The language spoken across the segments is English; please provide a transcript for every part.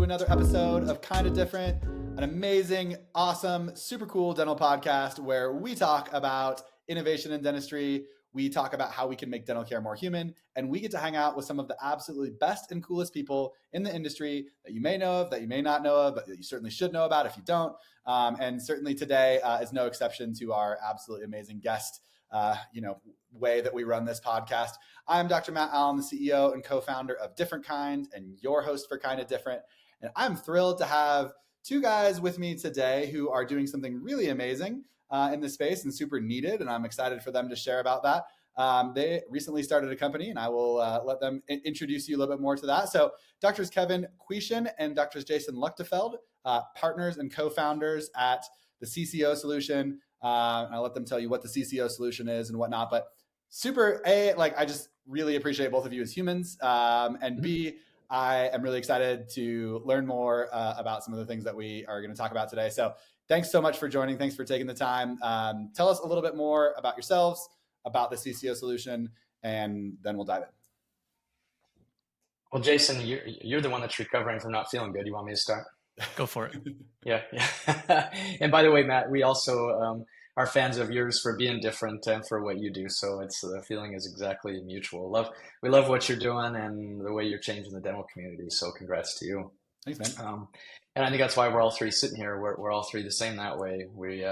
another episode of Kinda Different, an amazing, awesome, super cool dental podcast where we talk about innovation in dentistry. We talk about how we can make dental care more human, and we get to hang out with some of the absolutely best and coolest people in the industry that you may know of, that you may not know of, but that you certainly should know about if you don't. And certainly today is no exception to our absolutely amazing guest way that we run this podcast. I'm Dr. Matt Allen, the CEO and co-founder of DifferentKind and your host for Kinda Different. And I'm thrilled to have two guys with me today who are doing something really amazing in this space and super needed. And I'm excited for them to share about that. They recently started a company, and I will let them introduce you a little bit more to that. So Drs. Kevin Kwiecien and Drs. Jason Luchtefeld, partners and co-founders at the CCO Solution. I'll let them tell you what the CCO Solution is and whatnot. But I just really appreciate both of you as humans. And B, I am really excited to learn more about some of the things that we are going to talk about today. So thanks so much for joining. Thanks for taking the time. Tell us a little bit more about yourselves, about the CCO Solution, and then we'll dive in. Well, Jason, you're the one that's recovering from not feeling good. You want me to start? Go for it. Yeah. And by the way, Matt, we also are fans of yours for being different and for what you do. So the feeling is exactly mutual. We love what you're doing and the way you're changing the dental community. So congrats to you. Thanks, man. And I think that's why we're all three sitting here. We're all three the same that way. We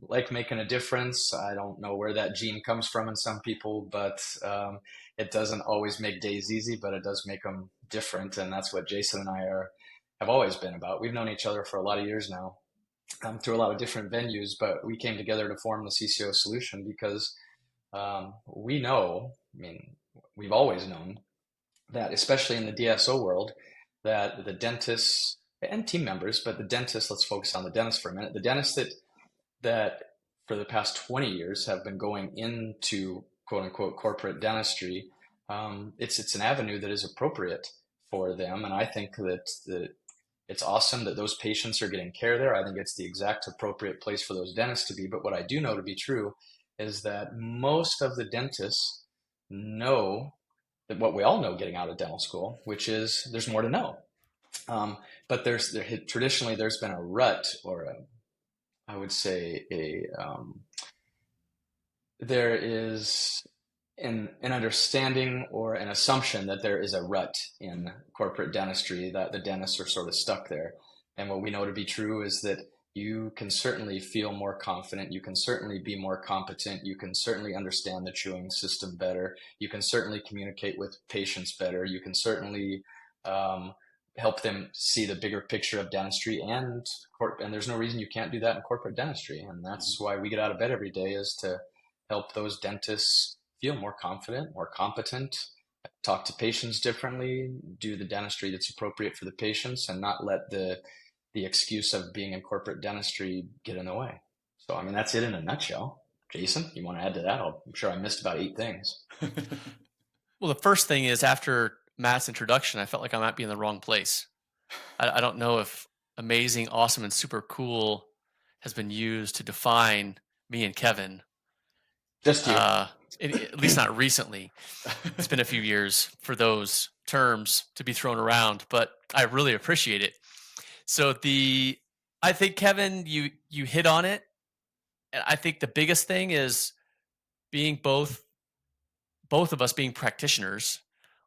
like making a difference. I don't know where that gene comes from in some people, but it doesn't always make days easy, but it does make them different. And that's what Jason and I have always been about. We've known each other for a lot of years now, through a lot of different venues, but we came together to form the CCO Solution because we know, we've always known that, especially in the DSO world, that the dentists and team members, but the dentists, let's focus on the dentists for a minute, the dentists that for the past 20 years have been going into quote unquote corporate dentistry, it's an avenue that is appropriate for them. And I think that it's awesome that those patients are getting care there. I think it's the exact appropriate place for those dentists to be. But what I do know to be true is that most of the dentists know that what we all know getting out of dental school, which is there's more to know. But traditionally there's been a rut, or there is an understanding or an assumption that there is a rut in corporate dentistry, that the dentists are sort of stuck there. And what we know to be true is that you can certainly feel more confident. You can certainly be more competent. You can certainly understand the chewing system better. You can certainly communicate with patients better. You can certainly help them see the bigger picture of dentistry, and there's no reason you can't do that in corporate dentistry. And that's why we get out of bed every day, is to help those dentists feel more confident, more competent, talk to patients differently, do the dentistry that's appropriate for the patients, and not let the excuse of being in corporate dentistry get in the way. So, that's it in a nutshell. Jason, you want to add to that? I'm sure I missed about 8 things. Well, the first thing is, after Matt's introduction, I felt like I might be in the wrong place. I don't know if amazing, awesome, and super cool has been used to define me and Kevin. Just you. At least not recently. It's been a few years for those terms to be thrown around, but I really appreciate it. So I think, Kevin, you hit on it. And I think the biggest thing is being both of us being practitioners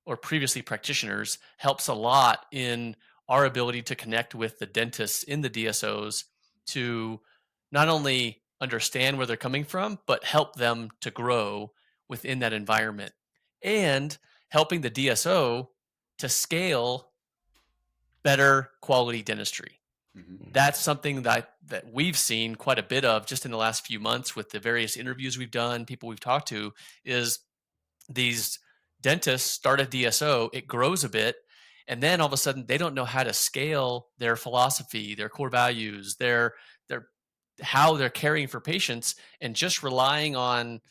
or previously practitioners helps a lot in our ability to connect with the dentists in the DSOs to not only understand where they're coming from, but help them to grow within that environment, and helping the DSO to scale better quality dentistry. Mm-hmm. That's something that we've seen quite a bit of just in the last few months with the various interviews we've done, people we've talked to, is these dentists start a DSO, it grows a bit, and then all of a sudden they don't know how to scale their philosophy, their core values, their how they're caring for patients, and just relying on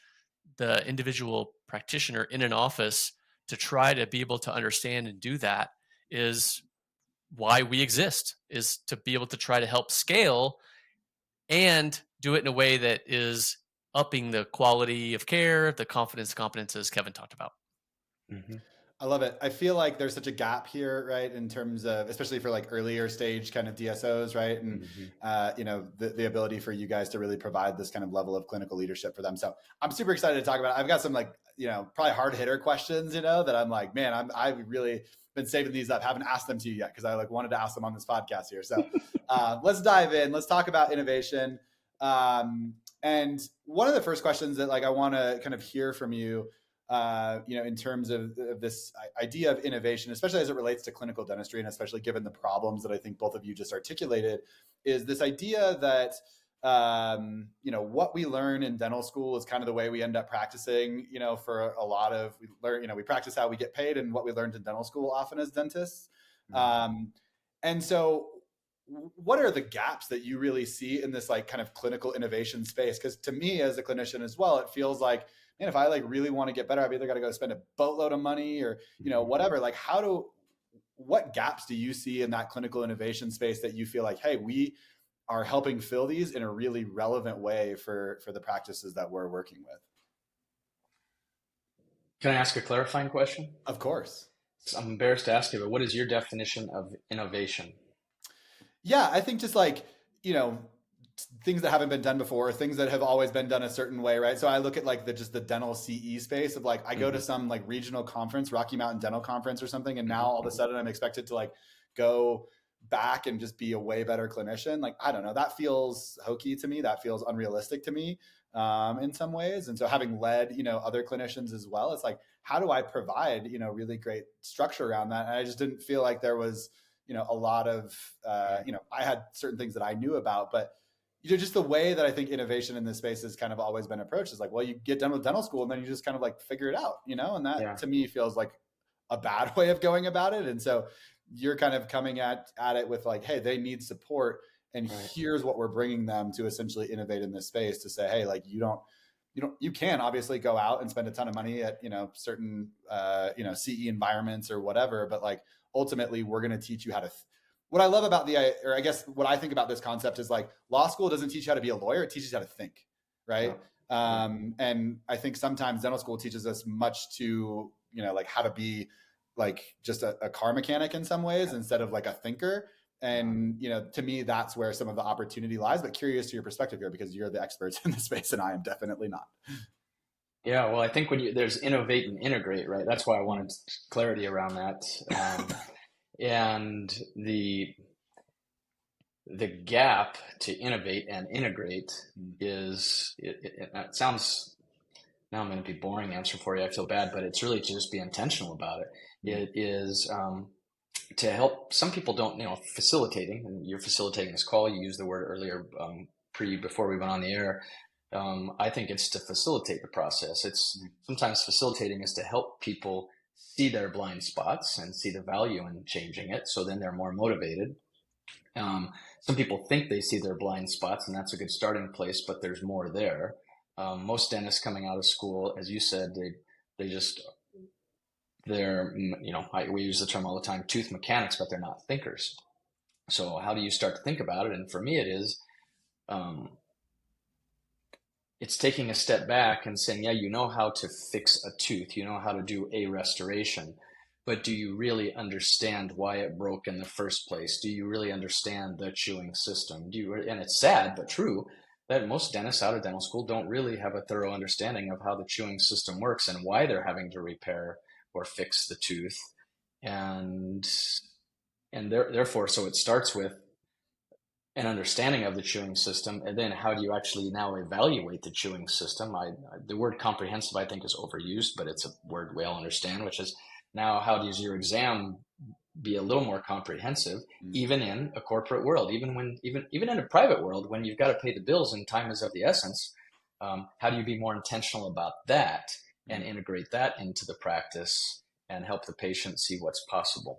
the individual practitioner in an office to try to be able to understand and do that is why we exist, is to be able to try to help scale and do it in a way that is upping the quality of care, the confidence, competence, as Kevin talked about. Mm-hmm. I love it. I feel like there's such a gap here, right? In terms of, especially for like earlier stage kind of DSOs, right? And, the ability for you guys to really provide this kind of level of clinical leadership for them. So I'm super excited to talk about it. I've got some like, probably hard hitter questions, that I'm like, man, I've really been saving these up. Haven't asked them to you yet because I like wanted to ask them on this podcast here. So let's dive in. Let's talk about innovation. And one of the first questions that like I want to kind of hear from you, in terms of this idea of innovation, especially as it relates to clinical dentistry, and especially given the problems that I think both of you just articulated, is this idea that, what we learn in dental school is kind of the way we end up practicing, for a lot of, we practice how we get paid and what we learned in dental school often as dentists. And so what are the gaps that you really see in this like kind of clinical innovation space? Because to me as a clinician as well, it feels like, man, if I like really want to get better, I've either got to go spend a boatload of money or, whatever. Like what gaps do you see in that clinical innovation space that you feel like, hey, we are helping fill these in a really relevant way for the practices that we're working with? Can I ask a clarifying question? Of course. I'm embarrassed to ask you, but what is your definition of innovation? Yeah, I think just like, things that haven't been done before, things that have always been done a certain way, right? So I look at like the dental CE space of like, I go to some like regional conference, Rocky Mountain Dental Conference or something. And now all of a sudden I'm expected to like go back and just be a way better clinician. Like, I don't know, that feels hokey to me. That feels unrealistic to me in some ways. And so having led, other clinicians as well, it's like, how do I provide, really great structure around that? And I just didn't feel like there was, a lot of, I had certain things that I knew about, but just the way that I think innovation in this space has kind of always been approached is like, well, you get done with dental school and then you just kind of like figure it out, and that to me feels like a bad way of going about it. And so you're kind of coming at it with like, hey, they need support. And here's what we're bringing them to essentially innovate in this space to say, hey, like you can obviously go out and spend a ton of money at, certain, CE environments or whatever, but like ultimately we're going to teach you how to, what I love about or I guess what I think about this concept is like law school doesn't teach you how to be a lawyer. It teaches you how to think. Right. Yeah. And I think sometimes dental school teaches us much to, like how to be like just a car mechanic in some ways instead of like a thinker. And, to me, that's where some of the opportunity lies, but curious to your perspective here because you're the experts in the space and I am definitely not. Yeah, well, I think there's innovate and integrate, right? That's why I wanted clarity around that. And the gap to innovate and integrate is, it sounds, now I'm going to be boring answer for you. I feel bad, but it's really to just be intentional about it. It is to help. Some people don't, facilitating, and you're facilitating this call. You used the word earlier, before we went on the air. I think it's to facilitate the process. It's sometimes facilitating is to help people see their blind spots and see the value in changing it. So then they're more motivated. Some people think they see their blind spots and that's a good starting place, but there's more there. Most dentists coming out of school, as you said, we use the term all the time, tooth mechanics, but they're not thinkers. So how do you start to think about it? And for me, it is, it's taking a step back and saying, yeah, you know how to fix a tooth, you know how to do a restoration, but do you really understand why it broke in the first place? Do you really understand the chewing system? And it's sad, but true, that most dentists out of dental school don't really have a thorough understanding of how the chewing system works and why they're having to repair or fix the tooth. And therefore, so it starts with an understanding of the chewing system, and then how do you actually now evaluate the chewing system? The word comprehensive, I think, is overused, but it's a word we all understand, which is now how does your exam be a little more comprehensive, even in a corporate world, even in a private world, when you've got to pay the bills and time is of the essence. How do you be more intentional about that and integrate that into the practice and help the patient see what's possible,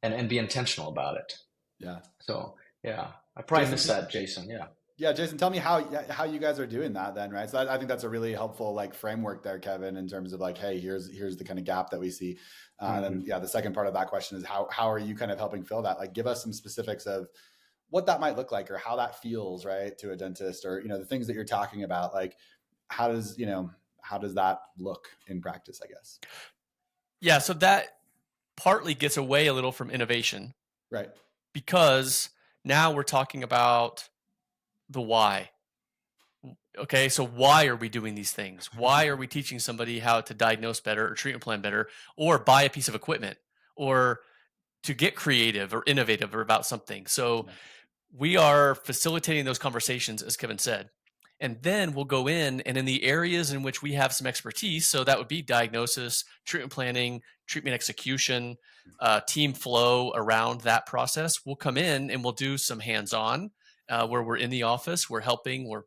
and be intentional about it? Yeah. So yeah, I probably missed that, Jason. Yeah. Yeah, Jason, tell me how you guys are doing that then, right? So I think that's a really helpful like framework there, Kevin, in terms of like, hey, here's the kind of gap that we see. And yeah, the second part of that question is how are you kind of helping fill that? Like, give us some specifics of what that might look like or how that feels, right, to a dentist, or the things that you're talking about. Like, how does that look in practice, I guess? Yeah, so that partly gets away a little from innovation, Right. because now we're talking about the why. Okay, so why are we doing these things? Why are we teaching somebody how to diagnose better or treatment plan better or buy a piece of equipment or to get creative or innovative or about something? So Yeah. we are facilitating those conversations, as Kevin said. And then we'll go in, and in the areas in which we have some expertise, so that would be diagnosis, treatment planning, treatment execution, team flow around that process, we'll come in and we'll do some hands-on where we're in the office, we're helping, we're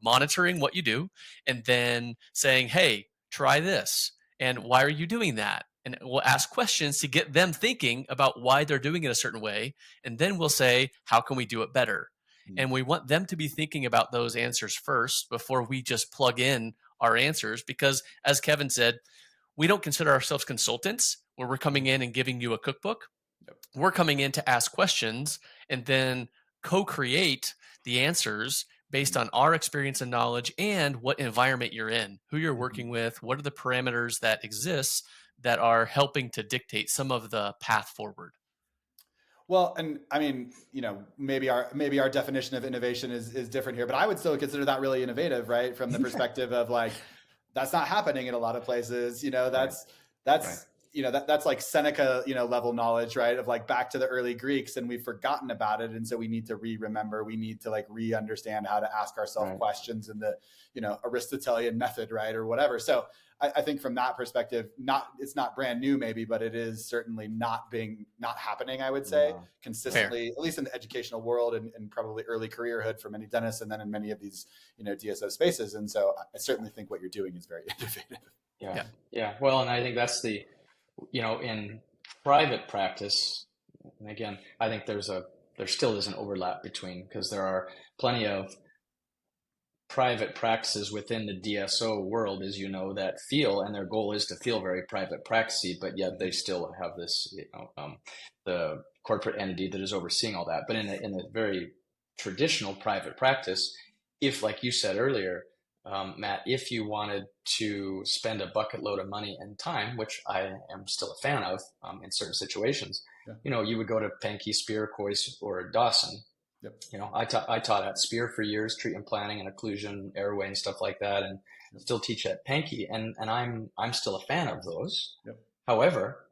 monitoring what you do, and then saying, hey, try this. And why are you doing that? And we'll ask questions to get them thinking about why they're doing it a certain way. And then we'll say, how can we do it better? And we want them to be thinking about those answers first before we just plug in our answers. Because as Kevin said, we don't consider ourselves consultants where we're coming in and giving you a cookbook. Yep. We're coming in to ask questions and then co-create the answers based on our experience and knowledge and what environment you're in, who you're working with, what are the parameters that exist that are helping to dictate some of the path forward. Well, and I mean, maybe our definition of innovation is different here, but I would still consider that really innovative, right? From the perspective of like, that's not happening in a lot of places. That's that's like Seneca, level knowledge, right? Of like back to the early Greeks, and we've forgotten about it, and so we need to remember. We need to like re-understand how to ask ourselves questions in the Aristotelian method, right, or whatever. So I think from that perspective, it's not brand new maybe, but it is certainly not happening, I would say, consistently, at least in the educational world and probably early careerhood for many dentists, and then in many of these DSO spaces. And so I certainly think what you're doing is very innovative. Yeah. Well, and I think that's the in private practice, and again, I think there still is an overlap between, because there are plenty of private practices within the DSO world, as you know, that feel, and their goal is to feel very private practicey, but yet they still have this, the corporate entity that is overseeing all that. But in a very traditional private practice, if, like you said earlier, Matt, if you wanted to spend a bucket load of money and time, which I am still a fan of in certain situations, you would go to Pankey, Spear, Kwiecien, or Dawson. Yep. I taught at Spear for years, treatment planning and occlusion, airway and stuff like that, and still teach at Pankey, and I'm still a fan of those. Yep. However,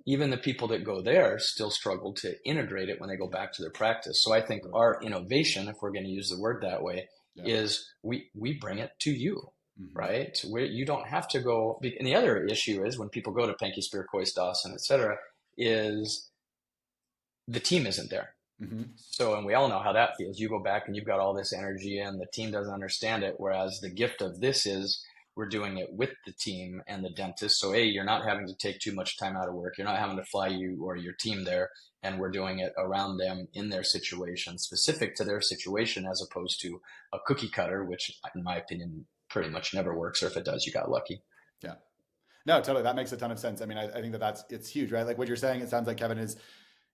even the people that go there still struggle to integrate it when they go back to their practice. So I think our innovation, if we're going to use the word that way, is we bring it to you, right? You don't have to go. And the other issue is when people go to Pankey, Spear, Kwiecien, Dawson, et cetera, is the team isn't there. So, and we all know how that feels. You go back and you've got all this energy and the team doesn't understand it. Whereas the gift of this is we're doing it with the team and the dentist. So you're not having to take too much time out of work. You're not having to fly you or your team there. And we're doing it around them in their situation, specific to their situation, as opposed to a cookie cutter, which in my opinion pretty much never works. Or if it does, you got lucky. Yeah, no, totally. That makes a ton of sense. I mean, I think it's huge, right? Like what you're saying, it sounds like, Kevin, is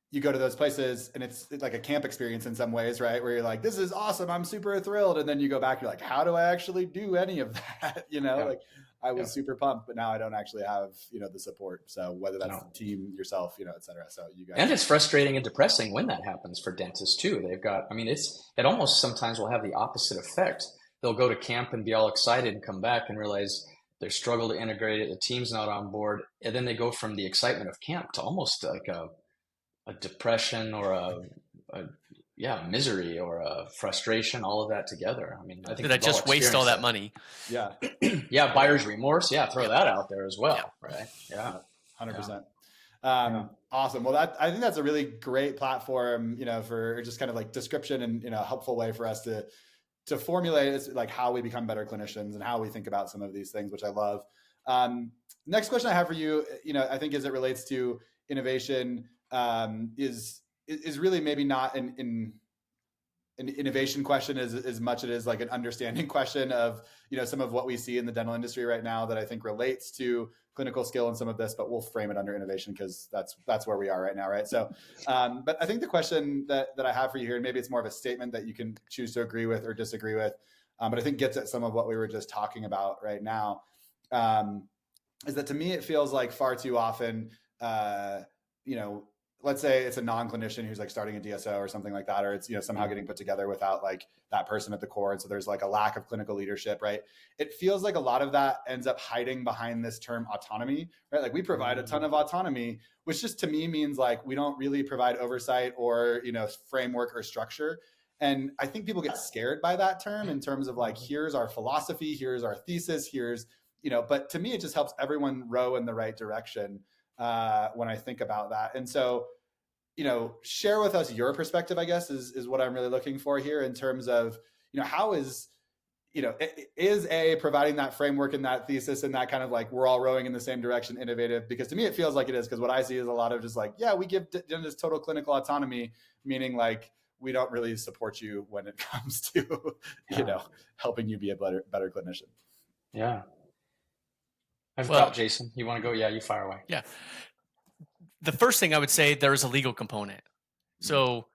you go to those places and it's like a camp experience in some ways, right? Where you're like, this is awesome, I'm super thrilled. And then you go back, you're like, how do I actually do any of that? Like I was super pumped, but now I don't actually have, the support. So whether that's the team, yourself, et cetera. So you guys. And it's frustrating and depressing when that happens for dentists too. They've got, it almost sometimes will have the opposite effect. They'll go to camp and be all excited and come back and realize they struggle to integrate it. The team's not on board. And then they go from the excitement of camp to almost like a depression or a misery or a frustration, all of that together. I mean, I think did I just waste all that money? Yeah. Yeah. Buyer's remorse. Yeah. Throw that out there as well. Yeah. Right. Yeah. 100%. Awesome. Well, I think that's a really great platform, for just kind of like description and, a helpful way for us to formulate like how we become better clinicians and how we think about some of these things, which I love. Next question I have for you, I think as it relates to innovation, is really maybe not an innovation question as much as it is like an understanding question of, some of what we see in the dental industry right now that I think relates to clinical skill and some of this, but we'll frame it under innovation because that's where we are right now. Right. So, but I think the question that I have for you here, and maybe it's more of a statement that you can choose to agree with or disagree with, but I think gets at some of what we were just talking about right now. is that to me, it feels like far too often, you know, let's say it's a non-clinician who's like starting a DSO or something like that, or it's, you know, somehow getting put together without like that person at the core. And so there's like a lack of clinical leadership, right? It feels like a lot of that ends up hiding behind this term autonomy, right? Like we provide a ton of autonomy, which just to me means like we don't really provide oversight or, you know, framework or structure. And I think people get scared by that term in terms of like, here's our philosophy, here's our thesis, here's, you know, but to me, it just helps everyone row in the right direction when I think about that. And so, you know, share with us your perspective, I guess, is what I'm really looking for here in terms of, you know, how is, you know, is providing that framework and that thesis and that kind of like, we're all rowing in the same direction, innovative? Because to me, it feels like it is, because what I see is a lot of just like, yeah, we give dentists total clinical autonomy, meaning like, we don't really support you when it comes to, you know, helping you be a better clinician. Yeah. I've got Jason. You want to go? Yeah, you fire away. Yeah. The first thing I would say, there is a legal component. So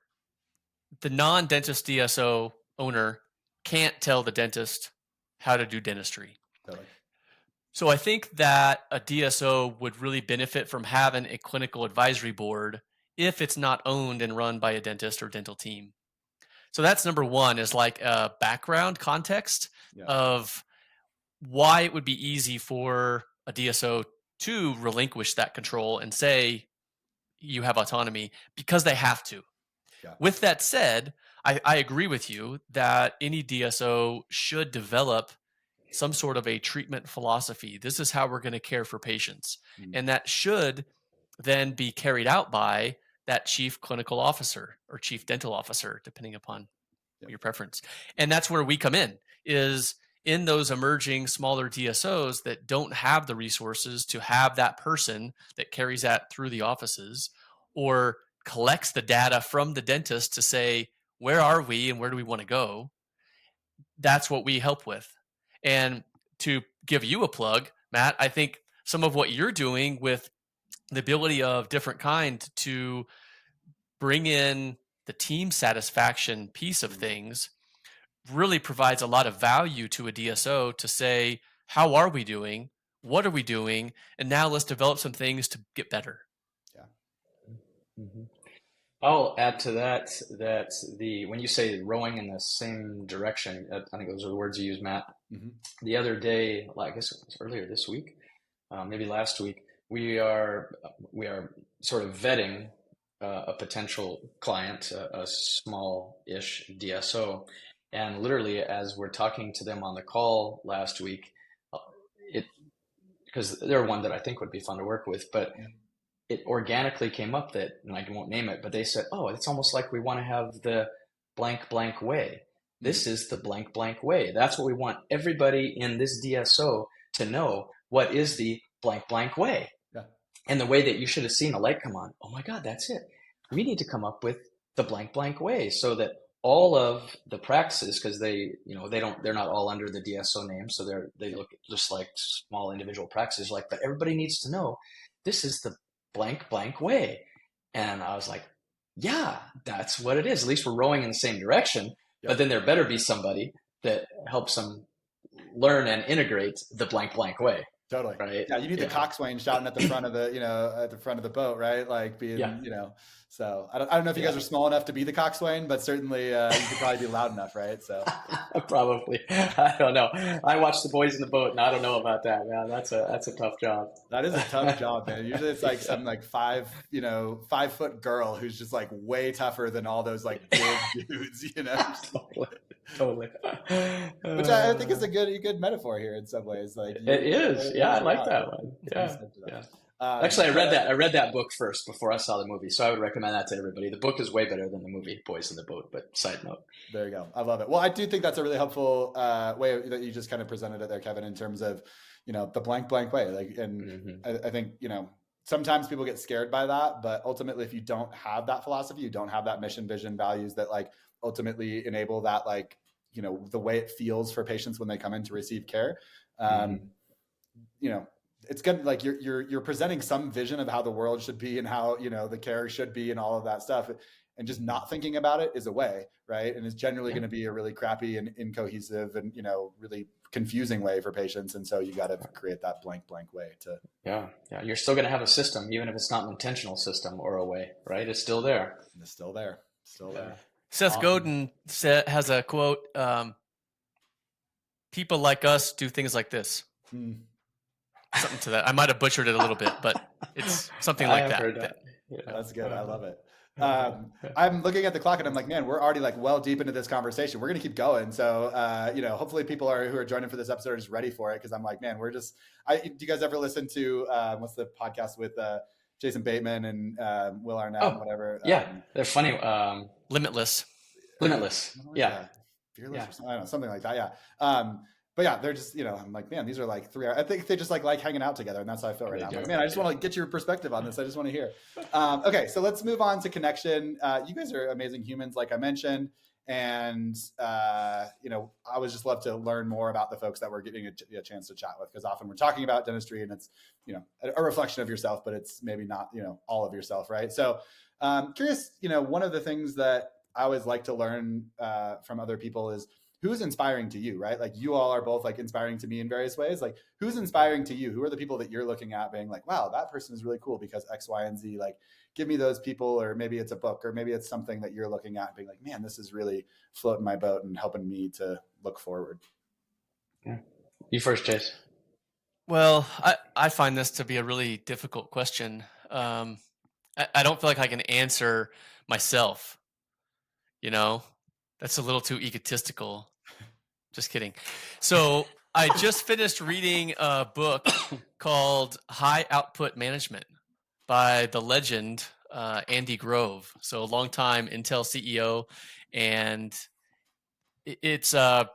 the non-dentist DSO owner can't tell the dentist how to do dentistry. Totally. So I think that a DSO would really benefit from having a clinical advisory board if it's not owned and run by a dentist or dental team. So that's number one, is like a background context of why it would be easy for a DSO to relinquish that control and say, you have autonomy, because they have to. Yeah. With that said, I agree with you that any DSO should develop some sort of a treatment philosophy. This is how we're going to care for patients. And that should then be carried out by that chief clinical officer or chief dental officer, depending upon your preference. And that's where we come in, is in those emerging smaller DSOs that don't have the resources to have that person that carries that through the offices or collects the data from the dentist to say, where are we and where do we want to go? That's what we help with. And to give you a plug, Matt, I think some of what you're doing with the ability of DifferentKind to bring in the team satisfaction piece of things really provides a lot of value to a DSO to say, how are we doing? What are we doing? And now let's develop some things to get better. Yeah. Mm-hmm. I'll add to that when you say rowing in the same direction, I think those are the words you used, Matt. Mm-hmm. The other day, I guess it was earlier this week, maybe last week, we are sort of vetting a potential client, a small-ish DSO, and literally as we're talking to them on the call last week, because they're one that I think would be fun to work with, but it organically came up that, and I won't name it, but they said, oh, it's almost like we want to have the blank, blank way. This is the blank, blank way. That's what we want everybody in this DSO to know. What is the blank, blank way? Yeah. And the way that you should have seen a light come on. Oh my God, that's it. We need to come up with the blank, blank way so that all of the practices, because they're not all under the DSO name. So they look just like small individual practices, but everybody needs to know this is the blank, blank way. And I was like, yeah, that's what it is. At least we're rowing in the same direction. Yep. But then there better be somebody that helps them learn and integrate the blank, blank way. Totally. Right. Yeah. You need the coxswain shouting at the front of the, at the front of the boat, right? Like being, so I don't know if you guys are small enough to be the coxswain, but certainly you could probably be loud enough, right? So probably. I don't know. I watch The Boys in the Boat, and I don't know about that, man. That's a tough job. That is a tough job, man. Usually it's like some 5-foot girl who's just like way tougher than all those like big dudes, Totally. Which I think is a good metaphor here in some ways. Like it is. Yeah, I like that one. Yeah. Actually, I read that book first before I saw the movie, so I would recommend that to everybody. The book is way better than the movie Boys in the Boat, but side note. There you go. I love it. Well, I do think that's a really helpful way that you just kind of presented it there, Kevin, in terms of, the blank, blank way. I think, sometimes people get scared by that, but ultimately, if you don't have that philosophy, you don't have that mission, vision, values that ultimately enable that, the way it feels for patients when they come in to receive care, it's good. You're presenting some vision of how the world should be and how, the care should be and all of that stuff. and just not thinking about it is a way, right? And it's generally Yeah. going to be a really crappy and incohesive and, really confusing way for patients. And so you got to create that blank way to. Yeah. You're still going to have a system, even if it's not an intentional system or a way, right? It's still there. It's still there. Seth Awesome. Godin has a quote, people like us do things like this. Something to that. I might have butchered it a little bit, but it's something like I have that. heard that. Yeah. That's good. I love it. I'm looking at the clock and I'm like, man, we're already like well deep into this conversation. We're going to keep going. So, hopefully people who are joining for this episode are just ready for it. Cause I'm like, man, do you guys ever listen to, what's the podcast with, Jason Bateman and, Will Arnett and whatever? Yeah. They're funny. Limitless. Yeah. Fearless or something, I don't know, something like that. Yeah. But yeah, they're just, I'm like, man, these are like 3 hours. I think they just like hanging out together. And that's how I feel right now. I'm like, man, I just want to get your perspective on this. I just want to hear. Okay. So let's move on to connection. You guys are amazing humans, like I mentioned. And, I would just love to learn more about the folks that we're getting a chance to chat with, because often we're talking about dentistry and it's, a reflection of yourself, but it's maybe not, all of yourself. Right. So curious, one of the things that I always like to learn from other people is who's inspiring to you, right? Like you all are both like inspiring to me in various ways. Like who's inspiring to you? Who are the people that you're looking at being like, wow, that person is really cool because X, Y, and Z, like give me those people, or maybe it's a book, or maybe it's something that you're looking at and being like, man, this is really floating my boat and helping me to look forward. Yeah. You first, Chase. Well, I find this to be a really difficult question. I don't feel like I can answer myself, That's a little too egotistical. Just kidding. So I just finished reading a book called High Output Management by the legend Andy Grove. So a longtime Intel CEO, and it's a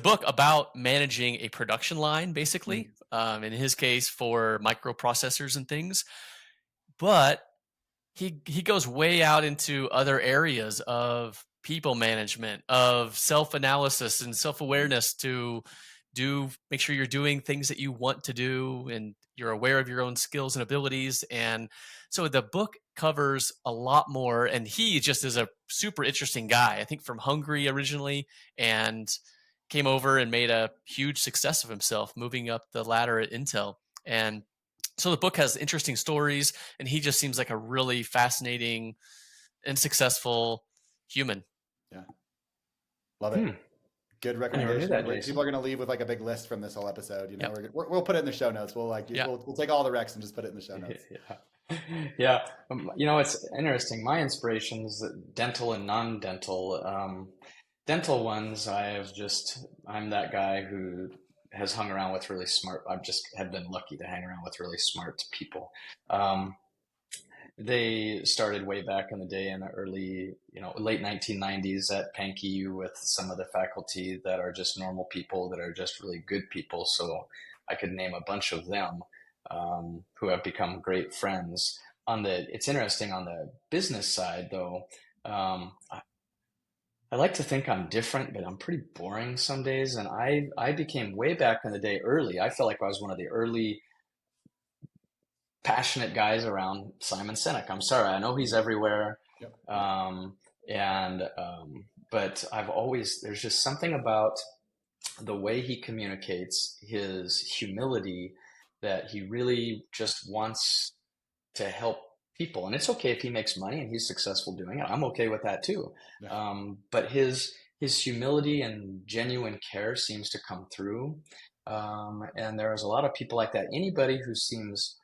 book about managing a production line, basically. In his case, for microprocessors and things. But he goes way out into other areas of people management, of self-analysis and self-awareness to make sure you're doing things that you want to do and you're aware of your own skills and abilities. And so the book covers a lot more, and he just is a super interesting guy, I think from Hungary originally, and came over and made a huge success of himself moving up the ladder at Intel. And so the book has interesting stories, and he just seems like a really fascinating and successful human. Yeah. Love it. Good recommendation. People are going to leave with like a big list from this whole episode. We'll put it in the show notes. We'll we'll take all the recs and just put it in the show notes. Yeah. It's interesting. My inspirations, dental and non-dental. Dental ones, I'm that guy who has hung around with really smart. Have been lucky to hang around with really smart people. They started way back in the day in the early, late 1990s at PankyU with some of the faculty that are just normal people that are just really good people. So I could name a bunch of them who have become great friends. It's interesting on the business side though. I like to think I'm different, but I'm pretty boring some days. And I became way back in the day early. I felt like I was one of the early passionate guys around Simon Sinek. I'm sorry, I know he's everywhere. Yep. But there's just something about the way he communicates, his humility, that he really just wants to help people. And it's okay if he makes money and he's successful doing it. I'm okay with that too. Yeah. But his humility and genuine care seems to come through. And there's a lot of people like that. Anybody who seems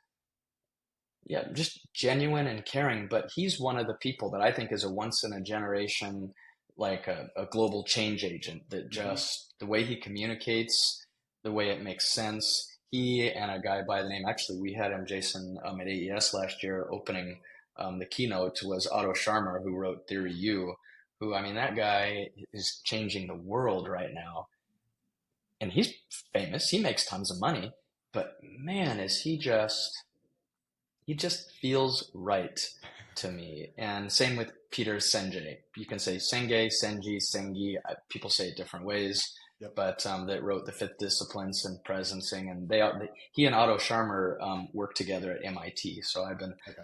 just genuine and caring, but he's one of the people that I think is a once in a generation, like a global change agent that just the way he communicates, the way it makes sense. He and a guy by the name, actually, we had him, Jason, at AES last year opening the keynote, was Otto Scharmer, who wrote Theory U, who, that guy is changing the world right now. And he's famous. He makes tons of money. But man, he just feels right to me. And same with Peter Senge. You can say Senge, Senji, Sengi. People say it different ways. but that wrote The Fifth Disciplines and Presencing, and he and Otto Scharmer work together at MIT. So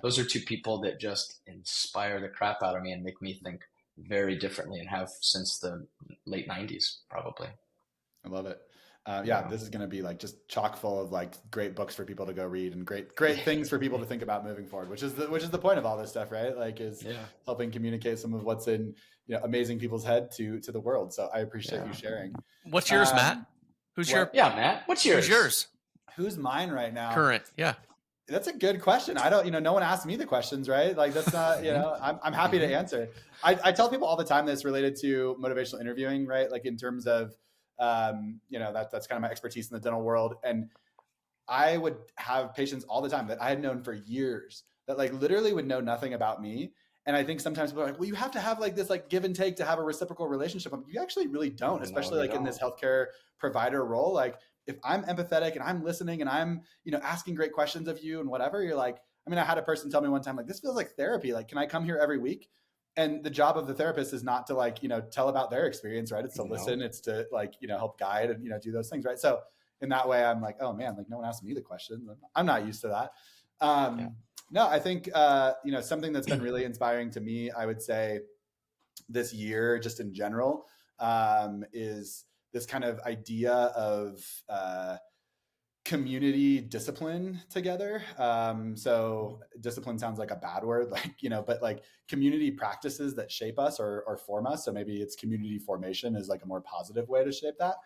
those are two people that just inspire the crap out of me and make me think very differently, and have since the late 90s, probably. I love it. This is going to be like just chock full of like great books for people to go read, and great things for people to think about moving forward, which is the point of all this stuff, right? Like helping communicate some of what's in amazing people's head to the world. So I appreciate you sharing. What's yours, Matt? Matt, what's yours? Who's yours? Who's mine right now? Current. Yeah. That's a good question. I don't, no one asked me the questions, right? Like that's not, I'm happy to answer. I tell people all the time that it's related to motivational interviewing, right? Like in terms of, that's kind of my expertise in the dental world. And I would have patients all the time that I had known for years that like literally would know nothing about me. And I think sometimes people are like, well, you have to have like this like give and take to have a reciprocal relationship. You actually really don't, especially in this healthcare provider role. Like if I'm empathetic and I'm listening and I'm, asking great questions of you and whatever, you're like, I had a person tell me one time, like, this feels like therapy. Like, can I come here every week? And the job of the therapist is not to like, tell about their experience, right? It's to listen. It's to like, help guide and, do those things, right? So in that way, I'm like, oh man, like no one asked me the questions. I'm not used to that. No, I think, something that's been really inspiring to me, I would say this year, just in general, is this kind of idea of community discipline together. So discipline sounds like a bad word, but like community practices that shape us or form us. So maybe it's community formation is like a more positive way to shape that.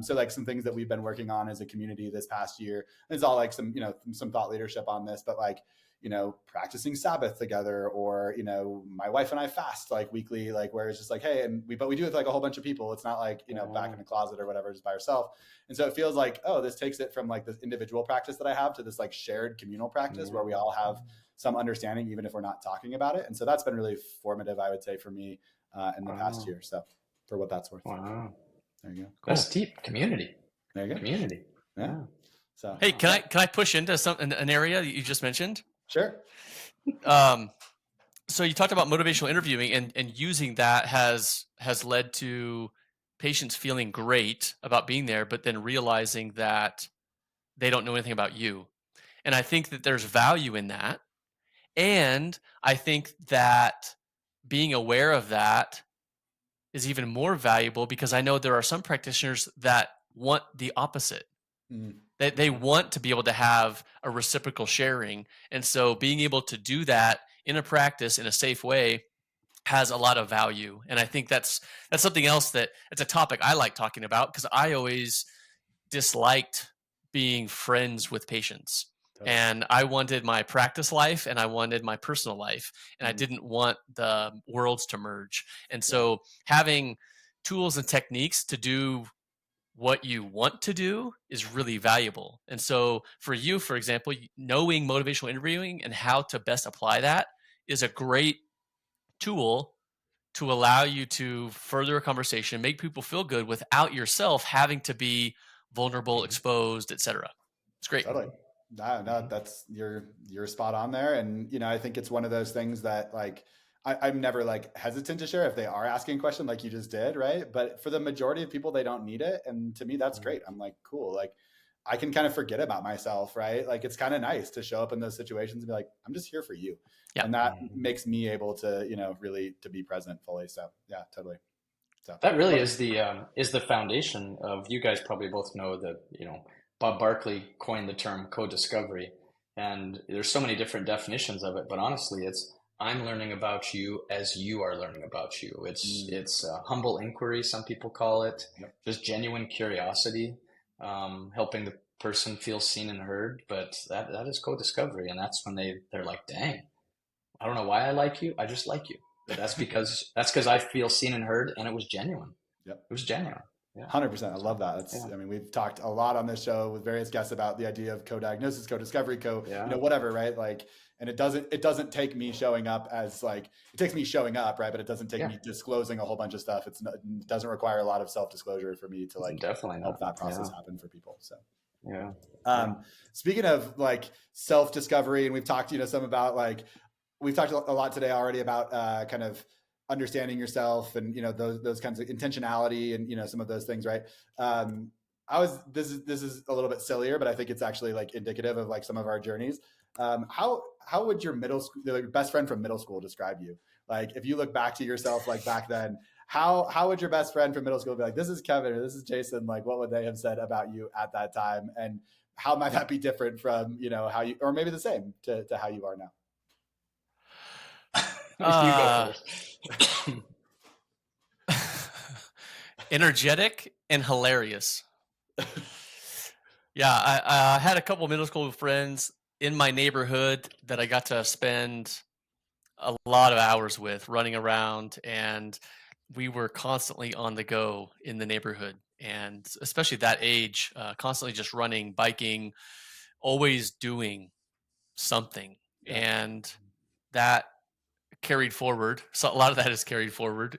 So like some things that we've been working on as a community this past year, it's all like some thought leadership on this, but like, practicing Sabbath together, or, my wife and I fast like weekly, like where it's just like, hey, but we do it with like a whole bunch of people. It's not like, back in a closet or whatever, just by yourself. And so it feels like, oh, this takes it from like this individual practice that I have to this like shared communal practice where we all have some understanding, even if we're not talking about it. And so that's been really formative, I would say, for me in the past year. So for what that's worth. Wow. There you go. Cool. That's deep. Community. There you go. Community. Yeah. So hey, can I push into an area that you just mentioned? Sure. So you talked about motivational interviewing, and using that has led to patients feeling great about being there, but then realizing that they don't know anything about you. And I think that there's value in that. And I think that being aware of that is even more valuable, because I know there are some practitioners that want the opposite. They want to be able to have a reciprocal sharing. And so being able to do that in a practice in a safe way has a lot of value. And I think that's something else it's a topic I like talking about, because I always disliked being friends with patients. Totally. And I wanted my practice life and I wanted my personal life, and I didn't want the worlds to merge. And so having tools and techniques to do what you want to do is really valuable. And so for you, for example, knowing motivational interviewing and how to best apply that is a great tool to allow you to further a conversation, make people feel good without yourself having to be vulnerable, exposed, etc. It's great. Totally. No, that's you're spot on there. And, I think it's one of those things that like, I'm never like hesitant to share if they are asking a question like you just did. Right. But for the majority of people, they don't need it. And to me, that's great. I'm like, cool. Like I can kind of forget about myself. Right. Like it's kind of nice to show up in those situations and be like, I'm just here for you. Yeah. And that makes me able to, really to be present fully. So yeah, totally. So that really is the foundation of, you guys probably both know that, Bob Barkley coined the term co-discovery, and there's so many different definitions of it, but honestly, it's I'm learning about you as you are learning about you. It's humble inquiry, some people call it, just genuine curiosity, helping the person feel seen and heard. But that is co-discovery, and that's when they're like, dang, I don't know why I like you, I just like you. But that's because I feel seen and heard, and it was genuine. Yep, it was genuine. Yeah. 100%. I love that. We've talked a lot on this show with various guests about the idea of co-diagnosis, co-discovery, whatever, right? Like, and it doesn't take me showing up as like, it takes me showing up, right? But it doesn't take me disclosing a whole bunch of stuff. It doesn't require a lot of self-disclosure for me to like definitely help that process happen for people. So, yeah. Speaking of like self-discovery, and we've talked, some about like, we've talked a lot today already about kind of understanding yourself and, those kinds of intentionality and, some of those things, right? This is a little bit sillier, but I think it's actually like indicative of like some of our journeys. How would your best friend from middle school describe you? Like, if you look back to yourself, like back then, how would your best friend from middle school be like, this is Kevin or this is Jason? Like, what would they have said about you at that time? And how might that be different from, how you, or maybe the same to how you are now? You go first. Energetic and hilarious. Yeah, I had a couple of middle school friends in my neighborhood that I got to spend a lot of hours with, running around, and we were constantly on the go in the neighborhood, and especially that age, constantly just running, biking, always doing something. Yeah. And that carried forward. So a lot of that is carried forward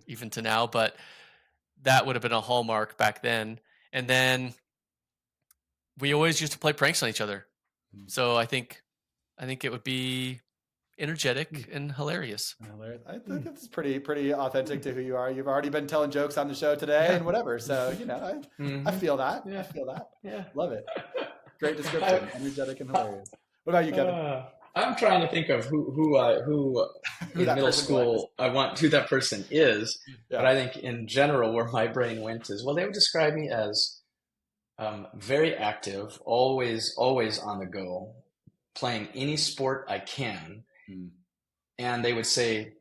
even to now, but that would have been a hallmark back then. And then we always used to play pranks on each other. So I think it would be energetic and hilarious. I think that's pretty authentic to who you are. You've already been telling jokes on the show today and whatever. So, I feel that. Yeah. I feel that. Yeah. Love it. Great description. Energetic and hilarious. What about you, Kevin? I'm trying to think of who in middle school I want, who that person is. Yeah. But I think in general, where my brain went is, well, they would describe me as very active, always on the go, playing any sport I can. And they would say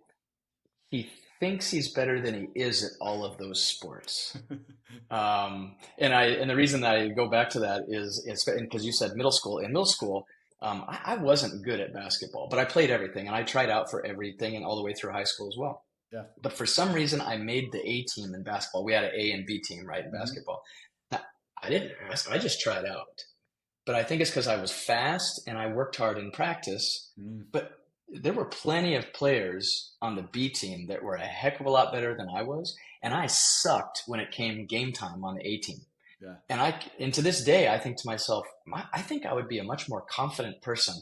he thinks he's better than he is at all of those sports. And the reason that I go back to that is because you said middle school. In middle school, I wasn't good at basketball, but I played everything and I tried out for everything and all the way through high school as well. Yeah. But for some reason, I made the A team in basketball. We had an A and B team, right, in basketball. Now, I didn't ask. I just tried out. But I think it's because I was fast and I worked hard in practice. But there were plenty of players on the B team that were a heck of a lot better than I was. And I sucked when it came game time on the A team. Yeah. And to this day, I think to myself, I think I would be a much more confident person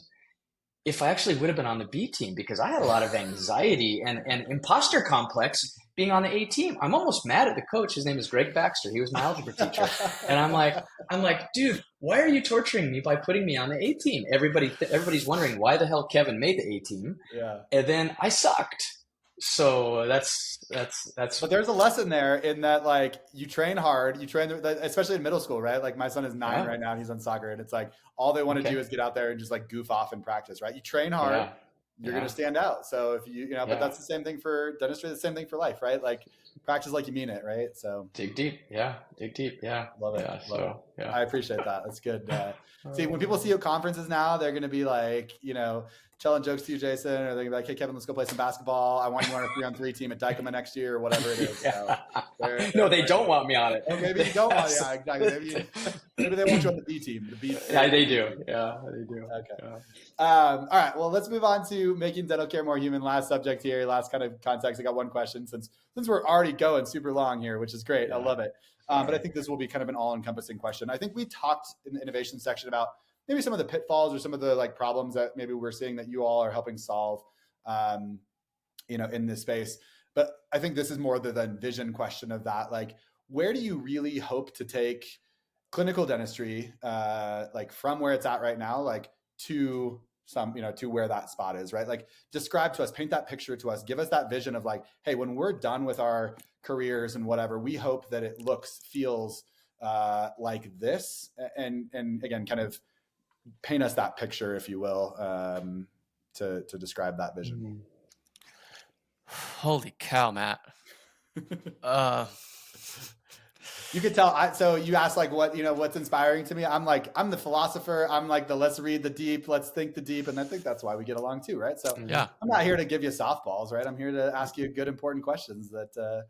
if I actually would have been on the B team, because I had a lot of anxiety and imposter complex being on the A team. I'm almost mad at the coach. His name is Greg Baxter. He was my algebra teacher. And I'm like, dude, why are you torturing me by putting me on the A team? Everybody's wondering why the hell Kevin made the A team. Yeah. And then I sucked. So that's. But there's a lesson there in that, like, you train hard, especially in middle school, right? Like, my son is 9 right now, and he's on soccer, and it's like all they want to do is get out there and just like goof off and practice, right? You train hard, you're going to stand out. So if but that's the same thing for dentistry, the same thing for life, right? Like, practice like you mean it, right? So dig deep, yeah. Love it. Yeah. I appreciate that. That's good. See, when people see you at conferences now, they're going to be like, telling jokes to you, Jason, or they're gonna be like, hey, Kevin, let's go play some basketball. I want you on a 3-on-3 team at Dykema next year, or whatever it is. So no, they don't want me on it. Or maybe you don't want it. Yeah, exactly. Maybe they want you on the B team. Yeah, they do. Yeah, they do. Okay. Yeah. All right. Well, let's move on to making dental care more human. Last subject here, last kind of context. I got one question since we're already going super long here, which is great. Yeah. I love it. But I think this will be kind of an all-encompassing question. I think we talked in the innovation section about maybe some of the pitfalls or some of the like problems that maybe we're seeing that you all are helping solve, in this space. But I think this is more the vision question of that. Like, where do you really hope to take clinical dentistry, like from where it's at right now, like to some, to where that spot is, right? Like, describe to us, paint that picture to us, give us that vision of like, hey, when we're done with our careers and whatever, we hope that it feels like this. And again, kind of paint us that picture, if you will, to describe that vision. Holy cow, Matt. You could tell. So you asked like what's inspiring to me. I'm the philosopher. I'm like let's read the deep, let's think the deep. And I think that's why we get along too, right? So yeah, I'm not here to give you softballs, right? I'm here to ask you good, important questions that,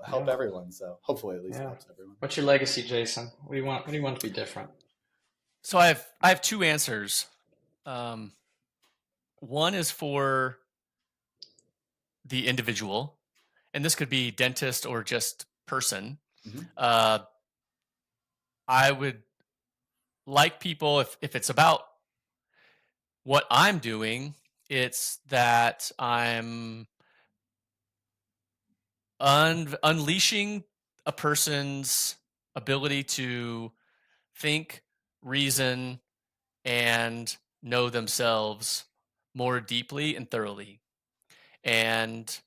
help everyone. So hopefully at least helps everyone. What's your legacy, Jason? What do you want to be different? So I have two answers. One is for the individual, and this could be dentist or just person. Mm-hmm. I would like people, if it's about what I'm doing, it's that I'm unleashing a person's ability to think, reason, and know themselves more deeply and thoroughly. And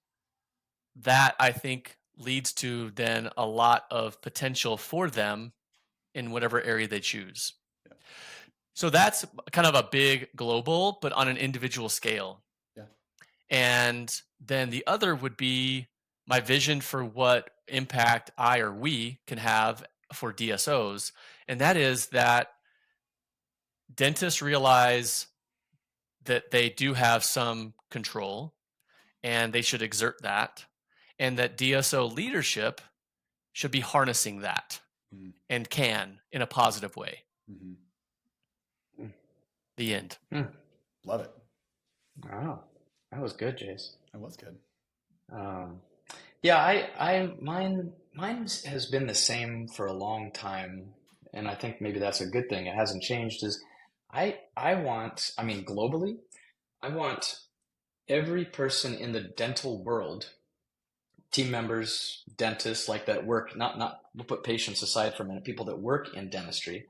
that, I think, leads to then a lot of potential for them in whatever area they choose. Yeah. So that's kind of a big global, but on an individual scale. Yeah. And then the other would be my vision for what impact I or we can have for DSOs. And that is that dentists realize that they do have some control and they should exert that, and that DSO leadership should be harnessing that and can in a positive way. The end. Love it. Wow, that was good, Jace. That was good. Yeah, mine has been the same for a long time, and I think maybe that's a good thing. It hasn't changed. Globally, I want every person in the dental world, team members, dentists like that work, we'll put patients aside for a minute, people that work in dentistry,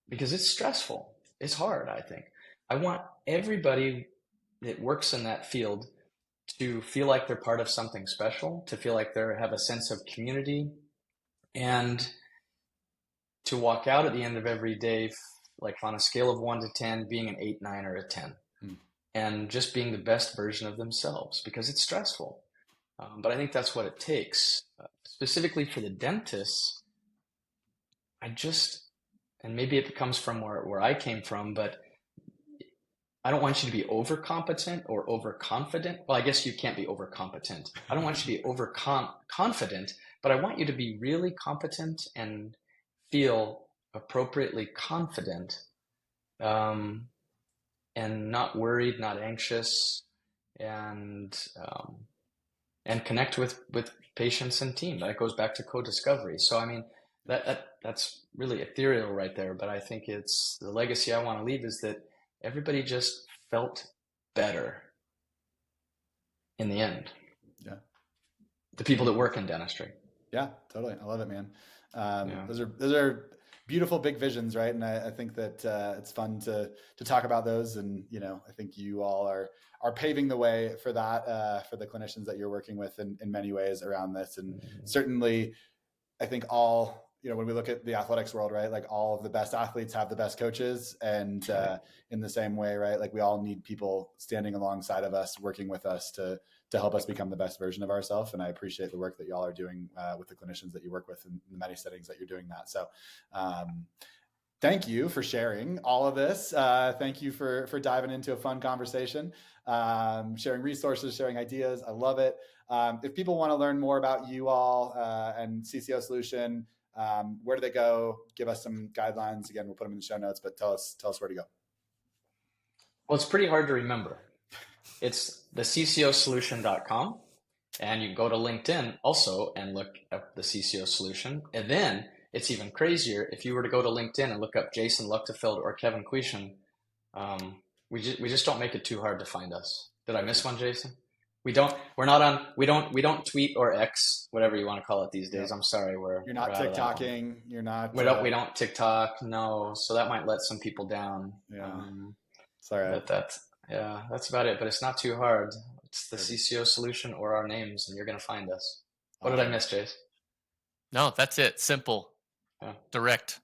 because it's stressful. It's hard, I think. I want everybody that works in that field to feel like they're part of something special, to feel like they have a sense of community, and to walk out at the end of every day, like on a scale of 1 to 10, being an 8, 9, or a 10, and just being the best version of themselves, because it's stressful. But I think that's what it takes. Specifically for the dentists, and maybe it comes from where I came from, but I don't want you to be overcompetent or overconfident. Well, I guess you can't be overcompetent. I don't want you to be overconfident, but I want you to be really competent and feel appropriately confident, and not worried, not anxious, and connect with patients and team. That goes back to co-discovery. So I mean, that's really ethereal right there, but I think it's the legacy I want to leave is that everybody just felt better in the end. Yeah. The people that work in dentistry. Yeah, totally. I love it, man. Those are beautiful big visions, right? And I think that it's fun to talk about those. And I think you all are paving the way for that, for the clinicians that you're working with in many ways around this. And certainly, I think when we look at the athletics world, right, like all of the best athletes have the best coaches, and in the same way, right, like we all need people standing alongside of us, working with us to help us become the best version of ourselves. And I appreciate the work that y'all are doing with the clinicians that you work with in the many settings that you're doing that. So thank you for sharing all of this. Thank you for diving into a fun conversation, sharing resources, sharing ideas. I love it. If people want to learn more about you all and CCO Solution, where do they go? Give us some guidelines. Again, we'll put them in the show notes, but tell us where to go. Well, it's pretty hard to remember. It's the CCOsolution.com, and you can go to LinkedIn also and look up the CCO Solution. And then it's even crazier. If you were to go to LinkedIn and look up Jason Luchtefeld or Kevin Kwiecien, we just don't make it too hard to find us. Did I miss one, Jason? We don't tweet or X, whatever you want to call it these days. I'm sorry, you're not TikToking. You're not. We don't TikTok. No, so that might let some people down. Yeah, sorry. But that's about it. But it's not too hard. It's the CCO Solution or our names, and you're gonna find us. What did I miss, Jace? No, that's it. Simple, direct.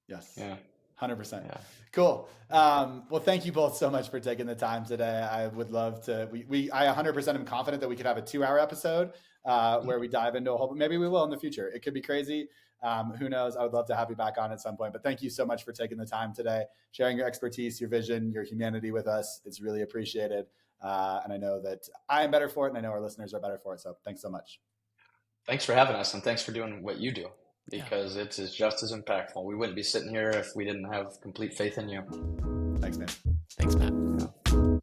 Yes. Yeah. 100%. Yeah. Cool. Well, thank you both so much for taking the time today. I would love to, I 100% am confident that we could have a 2-hour episode where we dive into a whole, maybe we will in the future. It could be crazy. Who knows? I would love to have you back on at some point, but thank you so much for taking the time today, sharing your expertise, your vision, your humanity with us. It's really appreciated. And I know that I am better for it, and I know our listeners are better for it. So thanks so much. Thanks for having us, and thanks for doing what you do, because it is just as impactful. We wouldn't be sitting here if we didn't have complete faith in you. Thanks, man. Thanks, Matt. Yeah.